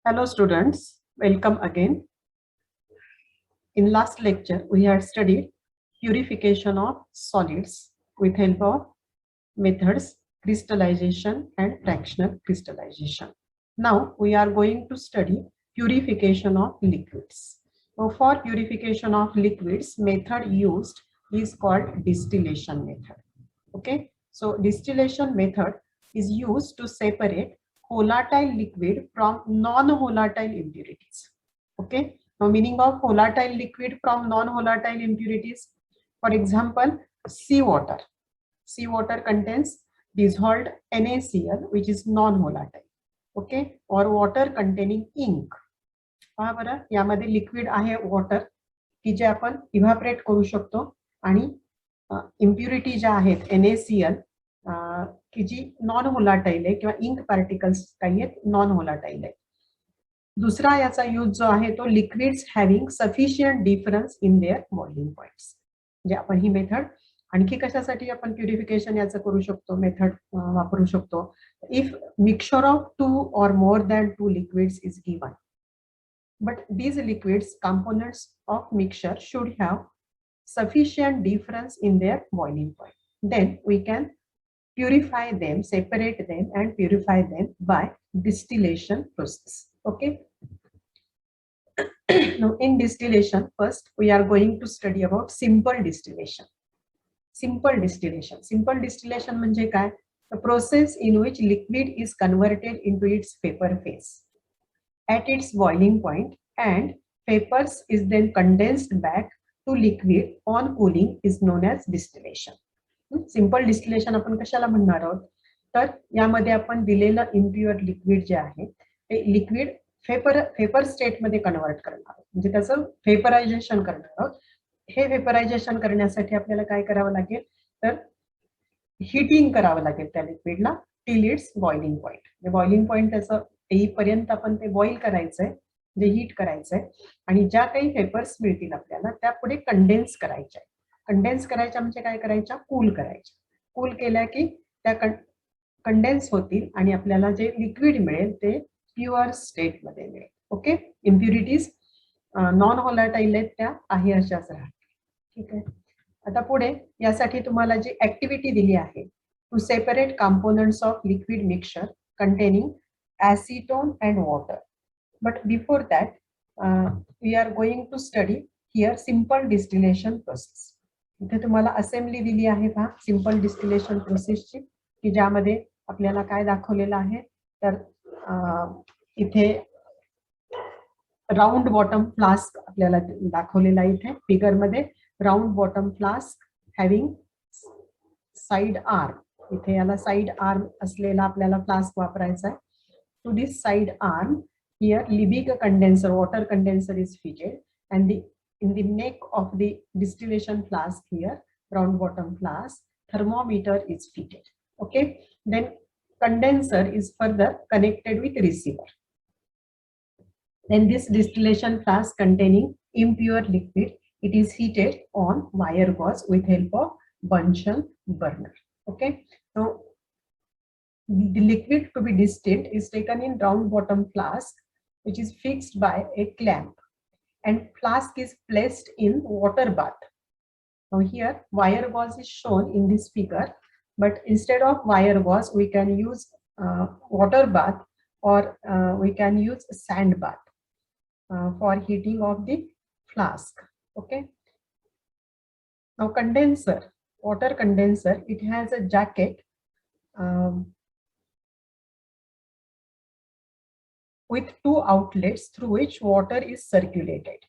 Hello students, welcome again. In last lecture, we had studied purification of solids with help of methods crystallization and fractional crystallization. Now we are going to study purification of liquids. So for purification of liquids, method used is called distillation method. Okay, so distillation method is used to separate volatile liquid from non-volatile impurities. Okay, now meaning of volatile liquid from non-volatile impurities. For example, seawater. Seawater contains dissolved NaCl, which is non-volatile. Okay, or water containing ink. पहा बरं, यामध्ये liquid आहे water की जे आपण इव्हॅपरेट करू शकतो आणि impurity ज्या आहेत NaCl की जी नॉन व्होलाटाईल आहे किंवा इंक पार्टिकल्स काही आहेत नॉन व्होलाटाईल आहे. दुसरा याचा यूज जो आहे तो liquids having sufficient difference in their boiling points. म्हणजे आपण ही मेथड आणखी कशासाठी आपण प्युरिफिकेशन याचं करू शकतो, मेथड वापरू शकतो. If mixture of 2 or more than 2 liquids is given, but these liquids components of mixture should have sufficient difference in their boiling point, then we can purify them, separate them and purify them by distillation process. Okay. Now in distillation, first we are going to study about simple distillation. Simple distillation म्हणजे काय? The process in which liquid is converted into its vapor phase at its boiling point and vapors is then condensed back to liquid on cooling is known as distillation. Simple distillation आपण कशाला म्हणणार आहोत, तर यामध्ये आपण दिलेलं impure liquid जे आहे ते लिक्विड वेपर स्टेट मध्ये कन्वर्ट करणार आहोत, म्हणजे त्याचं वेपरायझेशन करणार आहोत. हे वेपरायझेशन करण्यासाठी आपल्याला काय करावं लागेल, तर हीटिंग करावं लागेल त्या लिक्विडला till its boiling point. Boiling point त्याचं येईपर्यंत आपण ते बॉईल करायचंय, म्हणजे हीट करायचंय आणि ज्या काही वेपर्स मिळतील आपल्याला त्या पुढे कंडेन्स करायच्या. कंडेन्स करायच्या म्हणजे काय करायच्या, कूल करायच्या. कूल केल्या की त्या कंडेन्स होतील आणि आपल्याला जे लिक्विड मिळेल ते प्युअर स्टेट मध्ये मिळेल. ओके, इम्प्युरिटीज नॉन व्होलाटाईल आहेत त्या आहे अशाच राहतील. ठीक आहे. आता पुढे यासाठी तुम्हाला जी ऍक्टिव्हिटी दिली आहे, to separate components of liquid mixture containing acetone and water. But before that, we are going to study here simple distillation process. इथे तुम्हाला असेंबली दिली आहे पहा सिंपल डिस्टिलेशन प्रोसेसची, की ज्यामध्ये आपल्याला काय दाखवलेलं आहे, तर इथे राऊंड बॉटम फ्लास्क आपल्याला दाखवलेला आहे. इथे फिगर मध्ये round bottom flask having side arm, इथे याला साइड आर्म असलेला आपल्याला फ्लास्क वापरायचा आहे. To this side arm, here Liebig condenser, water condenser is fitted, and in the neck of the distillation flask here, round bottom flask, thermometer is fitted. Okay, then condenser is further connected with receiver. Then this distillation flask containing impure liquid, it is heated on wire gauze with help of Bunsen burner. Okay, now the liquid to be distilled is taken in round bottom flask, which is fixed by a clamp, and flask is placed in water bath. Now here wire gauze is shown in this figure, but instead of wire gauze we can use water bath, or we can use sand bath for heating of the flask. Okay. Now condenser, water condenser, it has a jacket with 2 outlets through which water is circulated.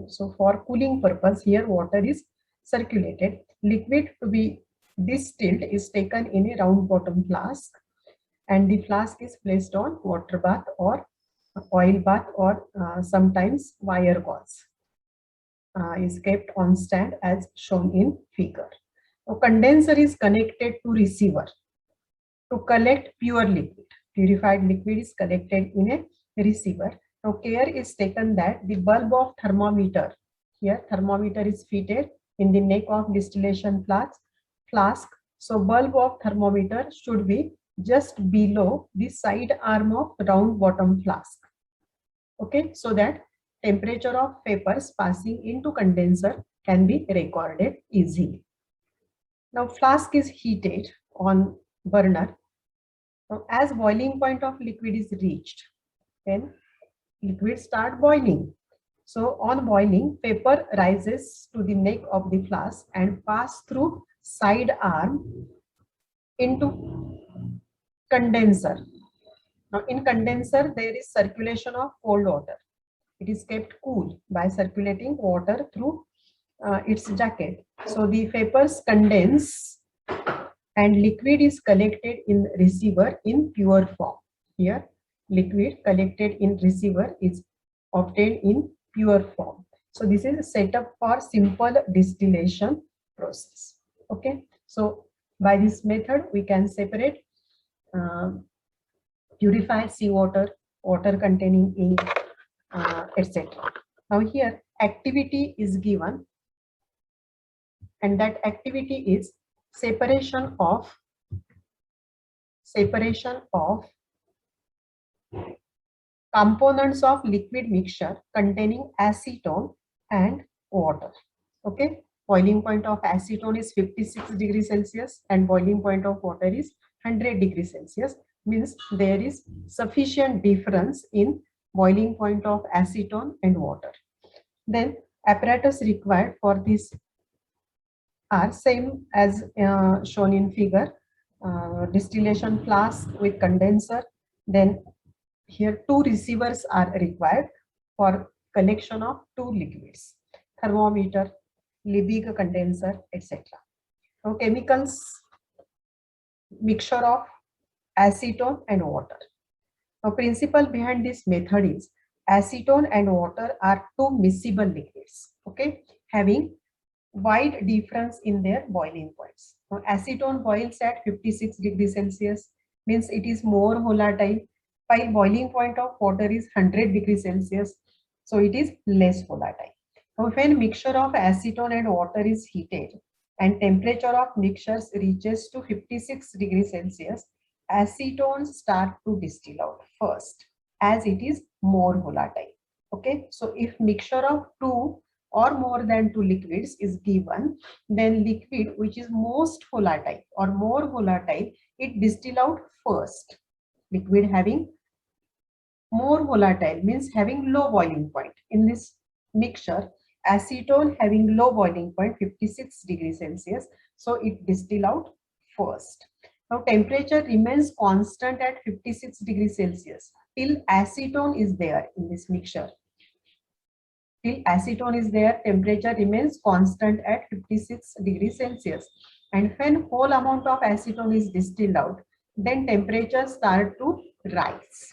So for cooling purpose here water is circulated. Liquid to be distilled is taken in a round bottom flask, and the flask is placed on water bath or oil bath, or sometimes wire gauze is kept on stand as shown in figure. A condenser is connected to receiver to collect pure liquid. Purified liquid is collected in a receiver. Now care is taken that the bulb of thermometer, here thermometer is fitted in the neck of distillation flask. So bulb of thermometer should be just below the side arm of round bottom flask. Okay, so that temperature of vapors passing into condenser can be recorded easily. Now flask is heated on burner. Now as boiling point of liquid is reached, then liquid start boiling. So on boiling, vapor rises to the neck of the flask and pass through side arm into condenser. Now in condenser, there is circulation of cold water. It is kept cool by circulating water through its jacket. So the vapors condense and liquid is collected in receiver in pure form. Here, liquid collected in receiver is obtained in pure form. So this is a setup for simple distillation process. Okay, so by this method we can separate purified seawater, water containing ink, etc. Now here activity is given, and that activity is separation of components of liquid mixture containing acetone and water. Okay, boiling point of acetone is 56 degrees Celsius and boiling point of water is 100 degrees Celsius. Means there is sufficient difference in boiling point of acetone and water. Then apparatus required for this are same as shown in figure. Distillation flask with condenser. Then here two receivers are required for collection of two liquids: thermometer, Liebig condenser, etc. Now chemicals: mixture of acetone and water. Now principle behind this method is acetone and water are two miscible liquids, okay, having wide difference in their boiling points. Now, acetone boils at 56 degrees Celsius, means it is more volatile, while boiling point of water is 100 degrees Celsius, so it is less volatile. Now, when mixture of acetone and water is heated and temperature of mixtures reaches to 56 degrees Celsius, acetones start to distill out first, as it is more volatile. Okay, so if mixture of two or more than two liquids is given, then liquid which is most volatile or more volatile, it distill out first. Liquid having more volatile means having low boiling point. In this mixture, acetone having low boiling point 56 degrees Celsius, so it distill out first. Now temperature remains constant at 56 degrees Celsius till acetone is there in this mixture. Till acetone is there, temperature remains constant at 56 degrees Celsius. And when whole amount of acetone is distilled out, then temperature start to rise.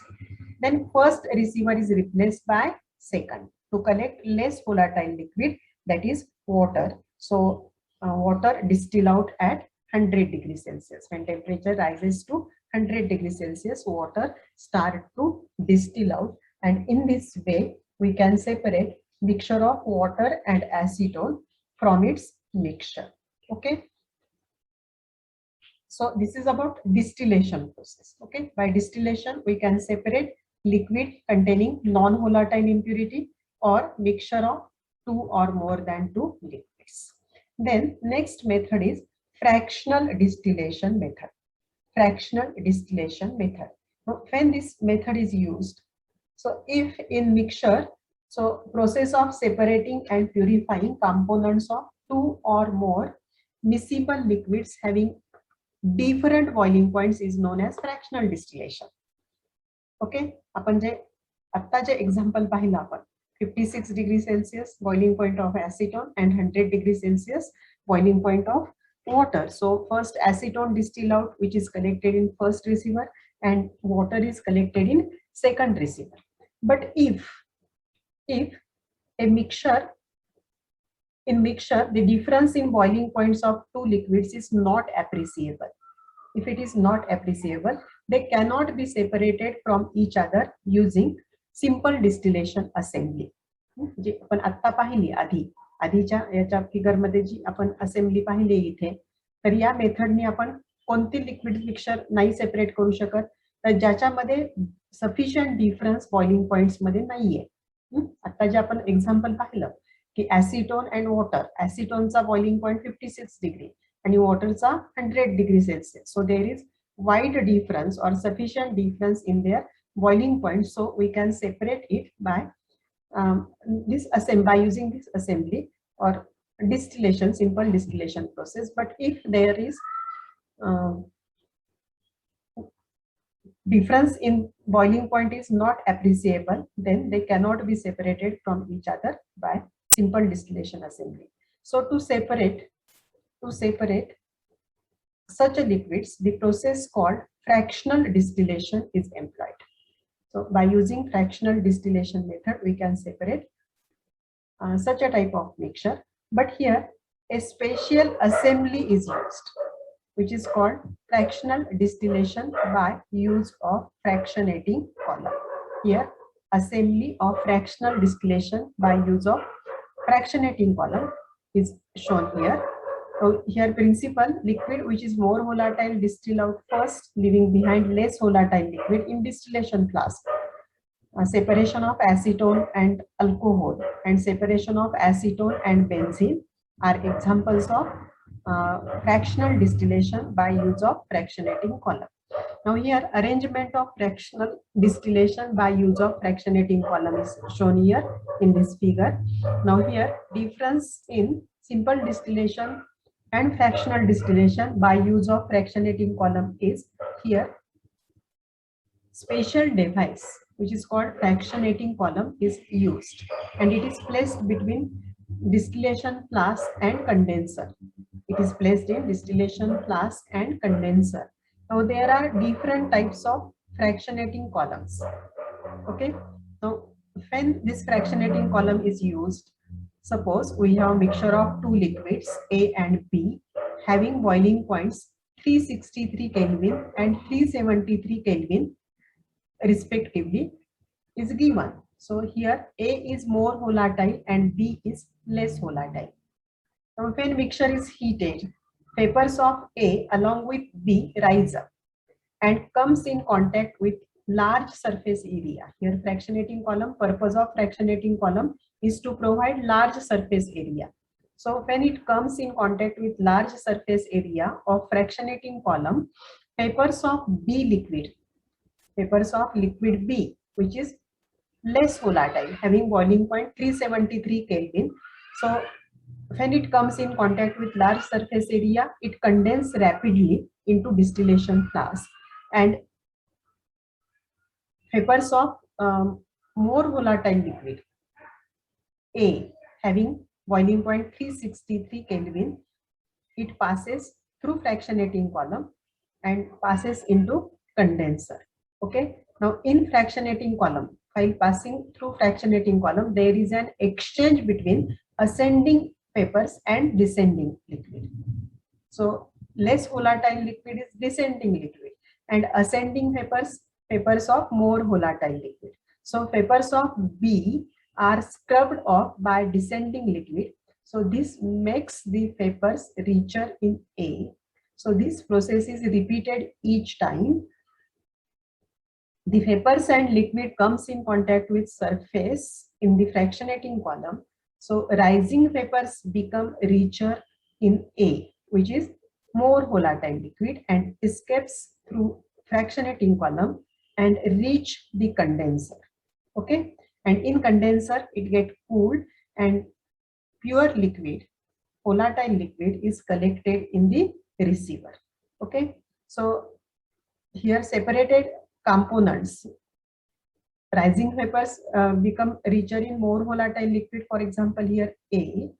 Then first receiver is replaced by second to collect less volatile liquid, that is water. So water distill out at 100 degrees Celsius. When temperature rises to 100 degrees Celsius, water start to distill out, and in this way we can separate mixture of water and acetone from its mixture. Okay, so this is about distillation process. Okay, by distillation we can separate liquid containing non-volatile impurity or mixture of two or more than two liquids. Then next method is fractional distillation method. Fractional distillation method. Now, when this method is used, so if in mixture, so process of separating and purifying components of two or more miscible liquids having different boiling points is known as fractional distillation. Okay, आपण जे आता जे example पाहिलं आपण 56 degrees Celsius boiling point of acetone and 100 degrees Celsius boiling point of water. So first acetone distill out, which is collected in first receiver, and water is collected in second receiver. But if a mixture, in mixture the difference in boiling points of two liquids is not appreciable. If it is not appreciable, they cannot be separated from each other using simple distillation assembly. जी आपण आता पाहिली आधीच्या याच्या figure मध्ये जी आपण assembly पाहिली इथे, तर या मेथडने आपण कोणती लिक्विड मिक्सचर नाही सेपरेट करू शकत, तर ज्याच्यामध्ये सफिशियंट डिफरन्स बॉइलिंग पॉइंट्स मध्ये नाहीये. आता जे आपण एक्झाम्पल पाहिलं की ऍसिटोन अँड वॉटर, ऍसिटोनचा बॉइलिंग पॉइंट 56 डिग्री आणि वॉटरचा 100 degree Celsius. So there is wide difference or sufficient difference in their boiling point, so we can separate it by by using this assembly or distillation, simple distillation process. But if there is difference in boiling point is not appreciable, then they cannot be separated from each other by simple distillation assembly. So to separate such a liquids, the process called fractional distillation is employed. So by using fractional distillation method, we can separate such a type of mixture. But here a special assembly is used, which is called fractional distillation by use of fractionating column. Here assembly of fractional distillation by use of fractionating column is shown here. So here principle, liquid which is more volatile distill out first, leaving behind less volatile liquid in distillation flask. Separation of acetone and alcohol and separation of acetone and benzene are examples of fractional distillation by use of fractionating column. Now here arrangement of fractional distillation by use of fractionating column is shown here in this figure. Now here difference in simple distillation and fractional distillation by use of fractionating column is here. Special device which is called fractionating column is used, and it is placed between distillation flask and condenser. It is placed in distillation flask and condenser. Now there are different types of fractionating columns. Okay, so when this fractionating column is used, suppose we have a mixture of two liquids A and B having boiling points 363 Kelvin and 373 Kelvin respectively is given. So here A is more volatile and B is less volatile. Now when mixture is heated, vapors of A along with B rise up and comes in contact with large surface area. Here fractionating column, purpose of fractionating column is to provide large surface area. So when it comes in contact with large surface area of fractionating column, vapors of liquid B, which is less volatile, having boiling point 373 Kelvin. So when it comes in contact with large surface area, it condenses rapidly into distillation flask, and vapors of more volatile liquid A having boiling point 363 Kelvin, it passes through fractionating column and passes into condenser. Okay, now in fractionating column, while passing through fractionating column, there is an exchange between ascending vapors and descending liquid. So less volatile liquid is descending liquid, and ascending vapors of more volatile liquid. So vapors of B are scrubbed off by descending liquid. So this makes the vapors richer in A. So this process is repeated each time. The vapors and liquid comes in contact with surface in the fractionating column. So rising vapors become richer in A, which is more volatile liquid, and escapes through fractionating column and reach the condenser. Okay, and in condenser it get cooled and pure liquid, volatile liquid is collected in the receiver. Okay, so here separated components, rising vapors become richer in more volatile liquid, for example here A,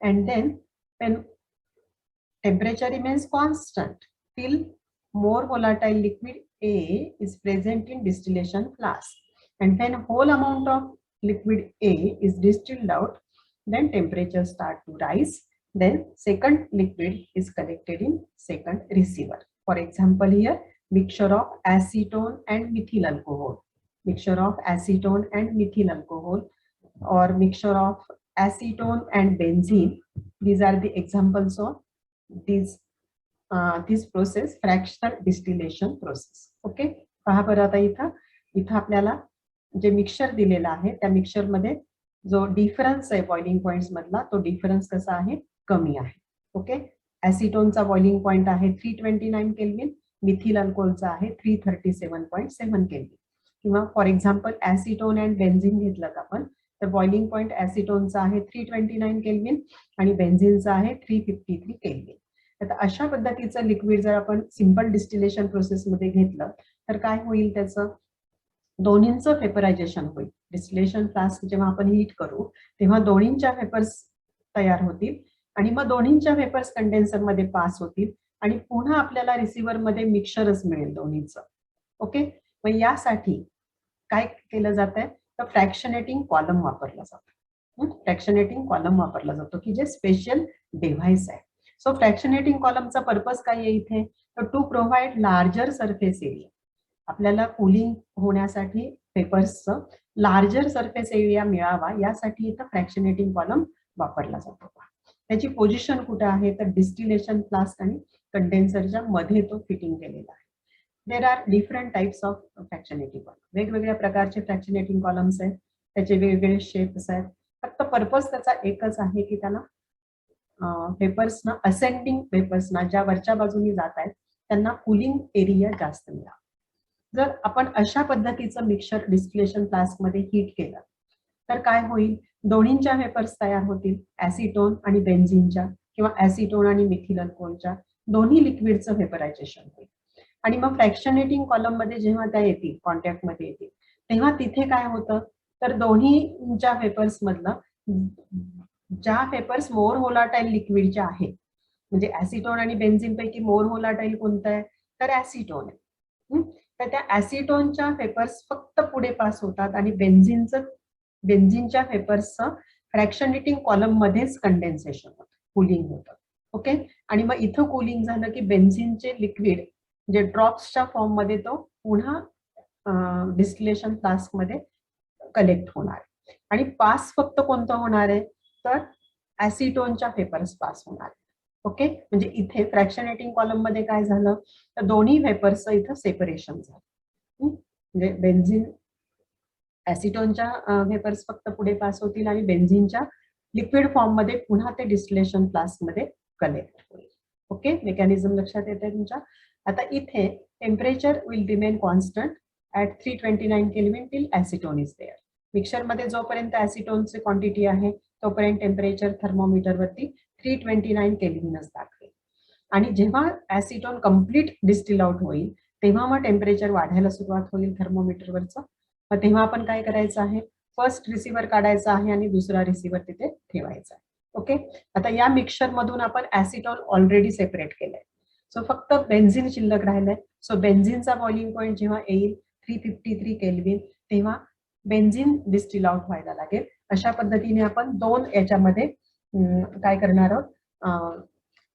and then when temperature remains constant till more volatile liquid A is present in distillation flask, and when whole amount of liquid A is distilled out, then temperature start to rise, then second liquid is collected in second receiver. For example here mixture of acetone and methyl alcohol, mixture of acetone and methyl alcohol, or mixture of acetone and benzene. These are the examples of this process, fractional distillation process. Okay, पहा बरं आता इथं आपल्याला जे mixture दिलेलं आहे त्या mixture मध्ये जो डिफरन्स आहे बॉइलिंग पॉइंट्स मधला तो डिफरन्स कसा आहे, कमी आहे. ओके, ऍसिटोनचा बॉइलिंग पॉइंट आहे 329 केल्विन, मिथिल अल्कोहोलचा आहे 337.7 केल्विन. किंवा फॉर एक्झाम्पल ऍसिटोन अँड बेन्झिन घेतलं का आपण तर बॉइलिंग पॉइंट ऍसिटोनचा आहे 329 केल्विन आणि बेन्झिनचा आहे 353 केल्विन. आता अशा पद्धतीचं लिक्विड जर आपण सिंपल डिस्टिलेशन प्रोसेस मध्ये घेतलं तर काय होईल, त्याचं दोन्हींचं वेपरायझेशन होईल. डिस्टिलेशन फ्लास्क जेव्हा आपण हीट करू तेव्हा दोन्हींच्या वेपर्स तयार होतील आणि मग दोन्हींच्या वेपर्स कंडेन्सर मध्ये पास होतील आणि पुन्हा आपल्याला रिसिव्हर मध्ये मिक्सचरच मिळेल दोन्हीचं. ओके, मग यासाठी काय केलं जात आहे तर फ्रॅक्शनेटिंग कॉलम वापरला जातो. फ्रॅक्शनेटिंग कॉलम वापरला जातो की जे स्पेशल डिव्हाइस आहे. सो फ्रॅक्शनेटिंग कॉलमचा पर्पज काय आहे इथे, तर to provide larger surface area. आपल्याला कूलिंग होण्यासाठी पेपर्सचं लार्जर सरफेस एरिया मिळावा यासाठी इथं फ्रॅक्शनेटिंग कॉलम वापरला जातो. त्याची पोझिशन कुठे आहे तर डिस्टिलेशन फ्लास्क आणि कंडेन्सरच्या मध्ये तो फिटिंग केलेला आहे. There are different types of fractionating column. वेगवेगळ्या प्रकारचे फ्रॅक्शनेटिंग कॉलम्स आहेत, त्याचे वेगवेगळे शेप्स आहेत. फक्त पर्पज त्याचा एकच आहे की त्याला पेपर्सना असेंडिंग पेपर्सना ज्या वरच्या बाजूने जात आहेत त्यांना कूलिंग एरिया जास्त मिळावा. जर आपण अशा पद्धतीचं मिक्सचर डिस्टिलेशन फ्लास्क मध्ये हीट केलं तर काय होईल, दोन्हींच्या वेपर्स तयार होतील, ऍसिटोन आणि बेन्झिनच्या किंवा ऍसिटोन आणि मिथिल अल्कोहोलच्या दोन्ही लिक्विडचं वेपरायझेशन होईल. आणि मग फ्रॅक्शनेटिंग कॉलम मध्ये जेव्हा त्या येतील कॉन्टॅक्ट मध्ये येतील तेव्हा तिथे काय होतं तर दोन्हीच्या वेपर्स मधलं ज्या वेपर्स मोर होलाटाईल लिक्विडच्या आहेत, म्हणजे ऍसिटोन आणि बेन्झिन पैकी मोर होलाटाईल कोणतं आहे तर ऍसिटोन आहे. तर त्या ऍसिटोनच्या वेपर्स फक्त पुढे पास होतात आणि बेन्झिनच्या वेपर्सचं फ्रॅक्शनेटिंग कॉलम मध्येच कंडेन्सेशन होतं, कूलिंग होतं. ओके, आणि मग इथं कूलिंग झालं की बेन्झिनचे लिक्विड जे ड्रॉप्सच्या फॉर्म मध्ये तो पुन्हा डिस्टिलेशन फ्लास्क मध्ये कलेक्ट होणार आहे. आणि पास फक्त कोणतं होणार आहे तर ऍसिटोनच्या वेपर्स पास होणार आहे. ओके, म्हणजे इथे फ्रॅक्शनेटिंग कॉलम मध्ये काय झालं तर दोन्ही वेपर्सचं इथं सेपरेशन झालं. म्हणजे बेन्झिन ऍसिटोनच्या वेपर्स फक्त पुढे पास होतील आणि बेन्झिनच्या लिक्विड फॉर्म मध्ये पुन्हा ते डिस्टिलेशन फ्लास्क मध्ये कलेक्ट होईल. ओके, मेकॅनिझम लक्षात येते तुमच्या. आता इथे temperature will remain constant at 329 kelvin till acetone is there. Mixture मध्ये जोपर्यंत ऍसिटोनची क्वांटिटी आहे तोपर्यंत टेम्परेचर थर्मोमीटर वरती 329 केल्विनच दाखवेल. आणि जेव्हा ऍसिटोन कम्प्लीट डिस्टिल आउट होईल तेव्हा मग टेम्परेचर वाढायला सुरुवात होईल थर्मोमीटरवरचं. मग तेव्हा आपण काय करायचं आहे, फर्स्ट रिसिव्हर काढायचा आहे आणि दुसरा रिसिव्हर तिथे ठेवायचा आहे. ओके, आता या मिक्सचर मधून आपण ऍसिटोन ऑलरेडी सेपरेट केलंय. सो फक्त बेन्झिन शिल्लक राहिलंय. सो बेन्झिनचा बॉइलिंग पॉइंट जेव्हा येईल 353 केल्विन तेव्हा बेन्झिन डिस्टिल आउट व्हायला लागेल. अशा पद्धतीने आपण दोन याच्यामध्ये काय करणार आहोत,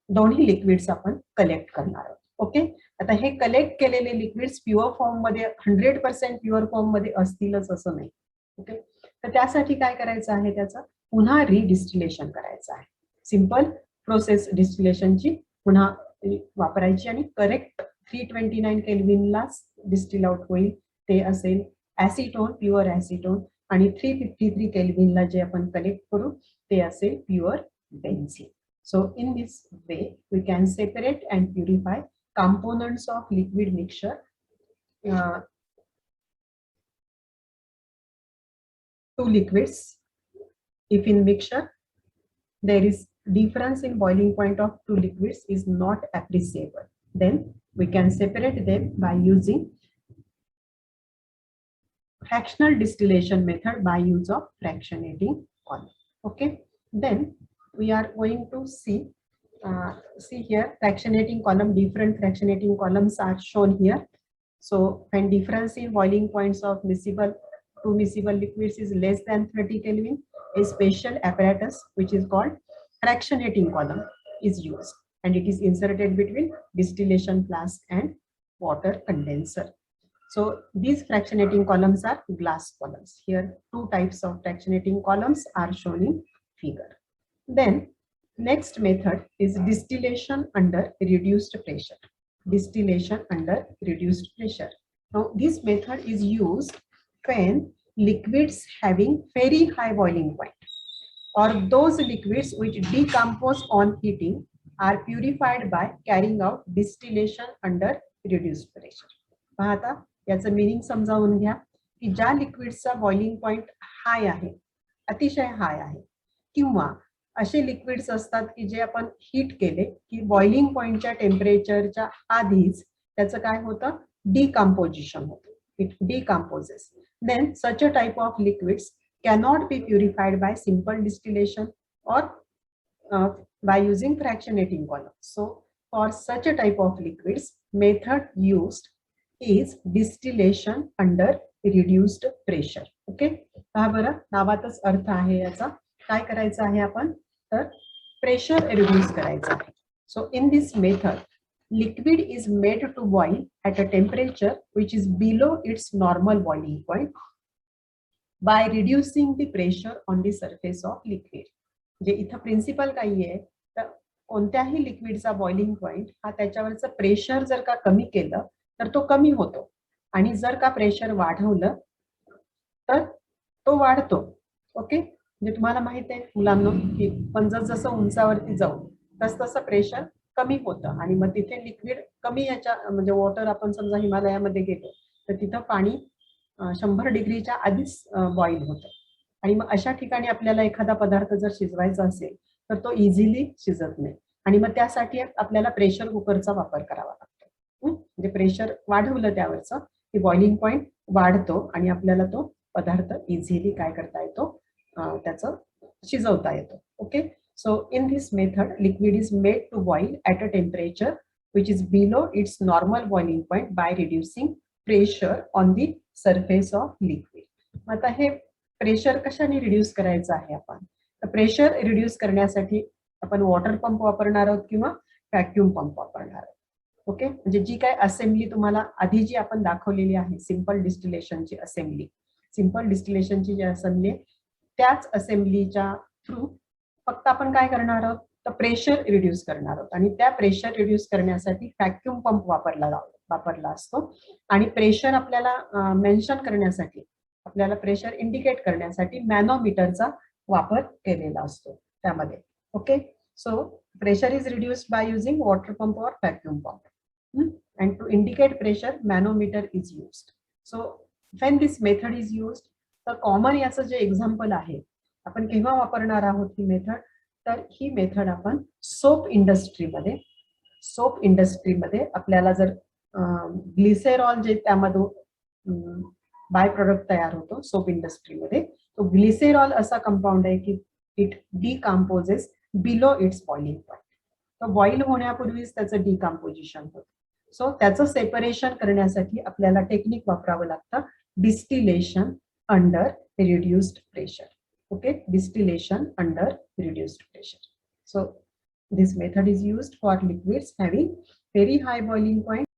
दोन्ही लिक्विड्स आपण कलेक्ट करणार आहोत. ओके, आता हे कलेक्ट केलेले लिक्विड्स प्युअर फॉर्म मध्ये 100% प्युअर फॉर्म मध्ये असतीलच असं नाही. ओके, तर त्यासाठी काय करायचं आहे, त्याचं पुन्हा रिडिस्टिलेशन करायचं आहे. सिंपल प्रोसेस डिस्टिलेशनची पुन्हा वापरायची आणि करेक्ट 329 केल्विनला डिस्टिल आउट होईल ते असेल ऍसिटोन, प्युअर ऍसिटोन, आणि 353 केल्विनला जे आपण कलेक्ट करू ते असेल pure benzene. So in this way we can separate and purify components of liquid mixture two liquids. If in mixture there is difference in boiling point of two liquids is not appreciable, then we can separate them by using fractional distillation method by use of fractionating column. Okay, then we are going to see here fractionating column. Different fractionating columns are shown here. So when difference in boiling points of two miscible liquids is less than 30 Kelvin, a special apparatus which is called fractionating column is used, and it is inserted between distillation flask and water condenser. So these fractionating columns are glass columns. Here two types of fractionating columns are shown in figure. Then next method is distillation under reduced pressure. Distillation under reduced pressure. Now, this method is used when liquids having very high boiling point or those liquids which decompose on heating are purified by carrying out distillation under reduced pressure. पहा आता याचं meaning समजावून घ्या की ज्या लिक्विडचा boiling point हाय आहे, अतिशय हाय आहे, किंवा असे लिक्विड्स असतात की जे आपण हीट केले की बॉइलिंग पॉइंटच्या टेम्परेचरच्या आधीच त्याचं काय होतं, डिकम्पोजिशन होतं, it decomposes. Then such a type of liquids cannot be purified by simple distillation or by using fractionating column. So for such a type of liquids, method used is distillation under reduced pressure. Okay, पहा बरं, नावातच अर्थ आहे याचा. काय करायचं आहे आपण, तर pressure reduce करायचं आहे. So in this method, liquid is made to boil at a temperature which is below its normal boiling point by reducing the pressure on the surface of liquid. जे इथं प्रिन्सिपल काही आहे, तर कोणत्याही लिक्विडचा boiling point हा त्याच्यावरचं pressure जर का कमी केलं तर तो कमी होतो, आणि जर का प्रेशर वाढवलं तर तो वाढतो. ओके, म्हणजे तुम्हाला माहित आहे मुलांनो की पण जसं उंचावरती जाऊ तसं प्रेशर कमी होतं, आणि मग तिथे लिक्विड कमी याच्या म्हणजे वॉटर, आपण समजा हिमालयामध्ये गेलो तर तिथं पाणी 100 डिग्रीच्या आधीच बॉईल होतं, आणि मग अशा ठिकाणी आपल्याला एखादा पदार्थ जर शिजवायचा असेल तर तो इझिली शिजत नाही, आणि मग त्यासाठी आपल्याला प्रेशर कुकरचा वापर करावा लागतो. म्हणजे प्रेशर वाढवलं त्यावरचं की बॉइलिंग पॉइंट वाढतो आणि आपल्याला तो पदार्थ इझिली काय करता येतो, त्याचं शिजवता येतो. Okay, so in this method liquid is made to boil at a temperature which is below its normal boiling point by reducing pressure on the surface of liquid. आता हे प्रेशर कशाने रिड्यूस करायचं आहे आपण, तर प्रेशर रिड्यूस करण्यासाठी आपण water pump वापरणार आहोत किंवा व्हॅक्यूम पंप वापरणार आहोत. ओके, म्हणजे जी काय असेंब्ली तुम्हाला आधी जी आपण दाखवलेली आहे सिंपल डिस्टिलेशनची असेंब्ली, सिंपल डिस्टिलेशनची जी असेंब्ली त्याच असेंब्लीच्या थ्रू फक्त आपण काय करणार आहोत, तर प्रेशर रिड्यूस करणार आहोत, आणि त्या प्रेशर रिड्यूस करण्यासाठी व्हॅक्यूम पंप वापरला असतो. आणि प्रेशर आपल्याला मेन्शन करण्यासाठी, आपल्याला प्रेशर इंडिकेट करण्यासाठी मॅनोमीटरचा वापर केलेला असतो त्यामध्ये. Okay, so pressure is reduced by using water pump और vacuum pump, and to indicate pressure manometer is used. So when this method is used, तर कॉमन याचं जे एक्झाम्पल आहे, आपण केव्हा वापरणार आहोत ही मेथड, तर ही मेथड आपण सोप इंडस्ट्रीमध्ये आपल्याला जर ग्लिसेरॉल जे त्यामधून बाय प्रोडक्ट तयार होतो सोप इंडस्ट्रीमध्ये, तो ग्लिसेरॉल असा कंपाऊंड आहे की it decomposes below it's boiling point. तो बॉईल होण्यापूर्वीच त्याचं डिकम्पोजिशन होतं. सो त्याचं सेपरेशन करण्यासाठी आपल्याला टेक्निक वापरावं लागतं, distillation under reduced pressure. Okay, distillation under reduced pressure. So this method is used for liquids having very high boiling point